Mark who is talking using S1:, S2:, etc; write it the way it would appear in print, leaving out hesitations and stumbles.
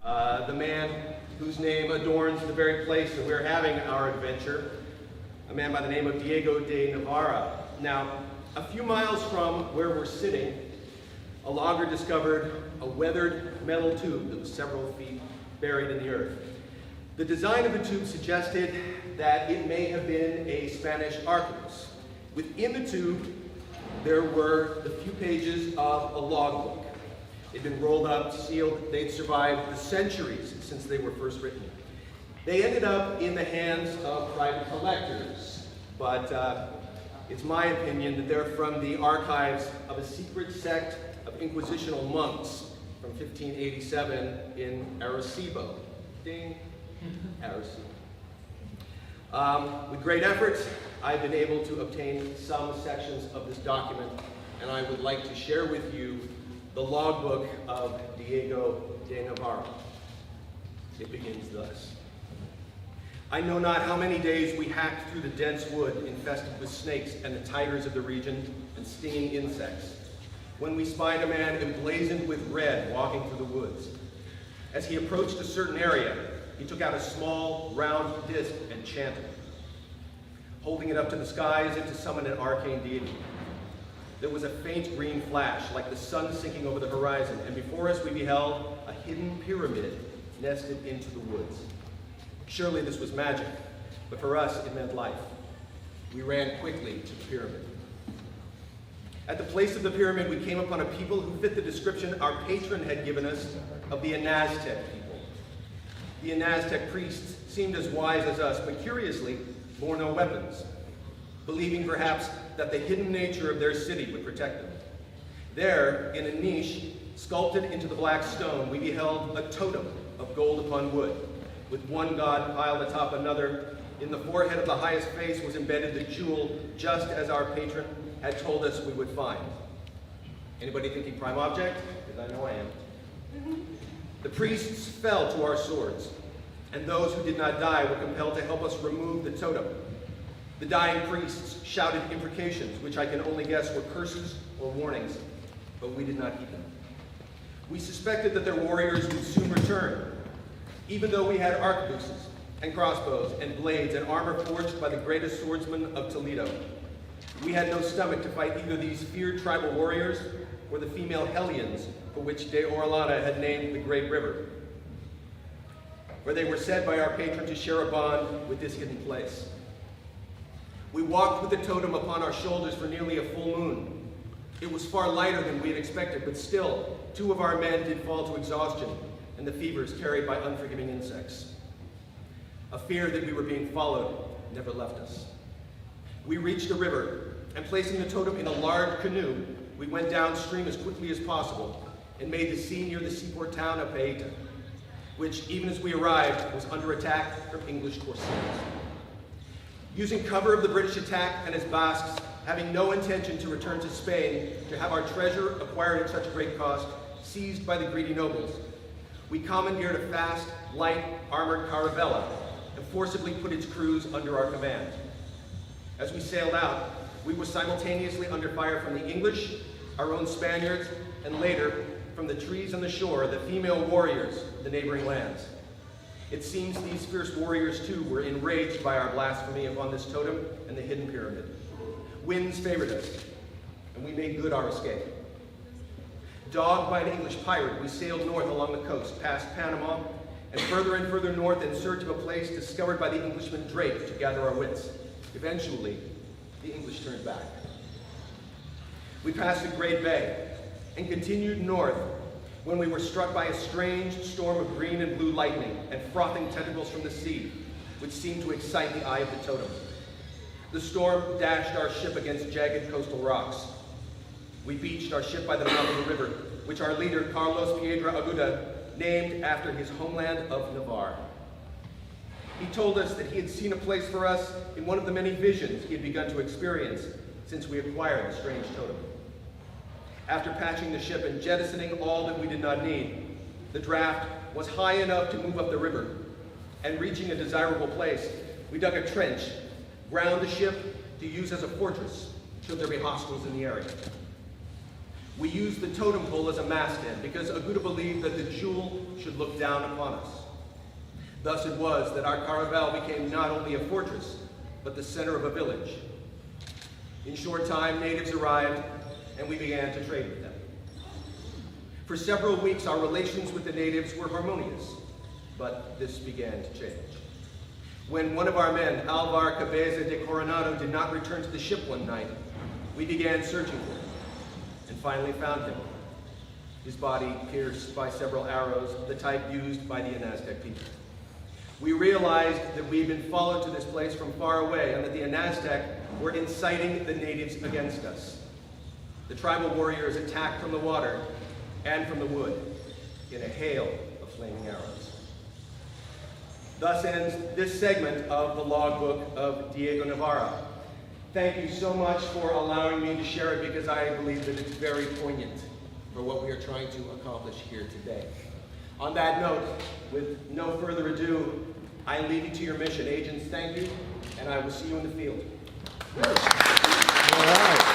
S1: The man whose name adorns the very place that we're having our adventure, a man by the name of Diego de Navarra. Now, a few miles from where we're sitting, a logger discovered a weathered metal tube that was several feet buried in the earth. The design of the tube suggested that it may have been a Spanish arquebus. Within the tube, there were the few pages of a logbook. They'd been rolled up, sealed, they'd survived the centuries since they were first written. They ended up in the hands of private collectors, but it's my opinion that they're from the archives of a secret sect of inquisitional monks from 1587 in Arecibo. Ding, Arecibo. With great efforts, I've been able to obtain some sections of this document, and I would like to share with you the logbook of Diego de Navarra. It begins thus. I know not how many days we hacked through the dense wood infested with snakes and the tigers of the region and stinging insects, when we spied a man emblazoned with red walking through the woods. As he approached a certain area, he took out a small, round disc and chanted, holding it up to the sky as if to summon an arcane deity. There was a faint green flash, like the sun sinking over the horizon, and before us we beheld a hidden pyramid nested into the woods. Surely this was magic, but for us it meant life. We ran quickly to the pyramid. At the place of the pyramid, we came upon a people who fit the description our patron had given us of the Aztec people. The Aztec priests seemed as wise as us, but curiously bore no weapons, believing perhaps that the hidden nature of their city would protect them. There, in a niche sculpted into the black stone, we beheld a totem of gold upon wood, with one god piled atop another. In the forehead of the highest face was embedded the jewel, just as our patron had told us we would find. Anybody thinking prime object? Because I know I am. The priests fell to our swords, and those who did not die were compelled to help us remove the totem. The dying priests shouted imprecations, which I can only guess were curses or warnings, but we did not heed them. We suspected that their warriors would soon return, even though we had arquebuses and crossbows and blades and armor forged by the greatest swordsman of Toledo. We had no stomach to fight either these feared tribal warriors or the female Hellions, for which de Orellana had named the great river, for they were said by our patron to share a bond with this hidden place. We walked with the totem upon our shoulders for nearly a full moon. It was far lighter than we had expected, but still, 2 of our men did fall to exhaustion and the fevers carried by unforgiving insects. A fear that we were being followed never left us. We reached the river, and placing the totem in a large canoe, we went downstream as quickly as possible and made the sea near the seaport town of Paita, which, even as we arrived, was under attack from English corsairs. Using cover of the British attack and as Basques, having no intention to return to Spain to have our treasure acquired at such great cost seized by the greedy nobles, we commandeered a fast, light, armored caravella and forcibly put its crews under our command. As we sailed out, we were simultaneously under fire from the English, our own Spaniards, and later, from the trees on the shore, the female warriors of the neighboring lands. It seems these fierce warriors, too, were enraged by our blasphemy upon this totem and the hidden pyramid. Winds favored us, and we made good our escape. Dogged by an English pirate, we sailed north along the coast, past Panama, and further north in search of a place discovered by the Englishman Drake to gather our wits. Eventually, the English turned back. We passed the Great Bay and continued north when we were struck by a strange storm of green and blue lightning and frothing tentacles from the sea, which seemed to excite the eye of the totem. The storm dashed our ship against jagged coastal rocks. We beached our ship by the mouth of the river, which our leader, Carlos Piedra Aguda, named after his homeland of Navarre. He told us that he had seen a place for us in one of the many visions he had begun to experience since we acquired the strange totem. After patching the ship and jettisoning all that we did not need, the draft was high enough to move up the river, and reaching a desirable place, we dug a trench, ground the ship to use as a fortress should there be hostiles in the area. We used the totem pole as a masthead because Aguda believed that the jewel should look down upon us. Thus it was that our caravel became not only a fortress, but the center of a village. In short time, natives arrived, and we began to trade with them. For several weeks, our relations with the natives were harmonious, but this began to change. When one of our men, Alvar Cabeza de Coronado, did not return to the ship one night, we began searching for him, and finally found him. His body pierced by several arrows, the type used by the Anaztec people. We realized that we had been followed to this place from far away, and that the Anaztec were inciting the natives against us. The tribal warriors attacked from the water and from the wood in a hail of flaming arrows. Thus ends this segment of the logbook of Diego Navarra. Thank you so much for allowing me to share it, because I believe that it's very poignant for what we are trying to accomplish here today. On that note, with no further ado, I leave you to your mission. Agents, thank you, and I will see you in the field.
S2: All right.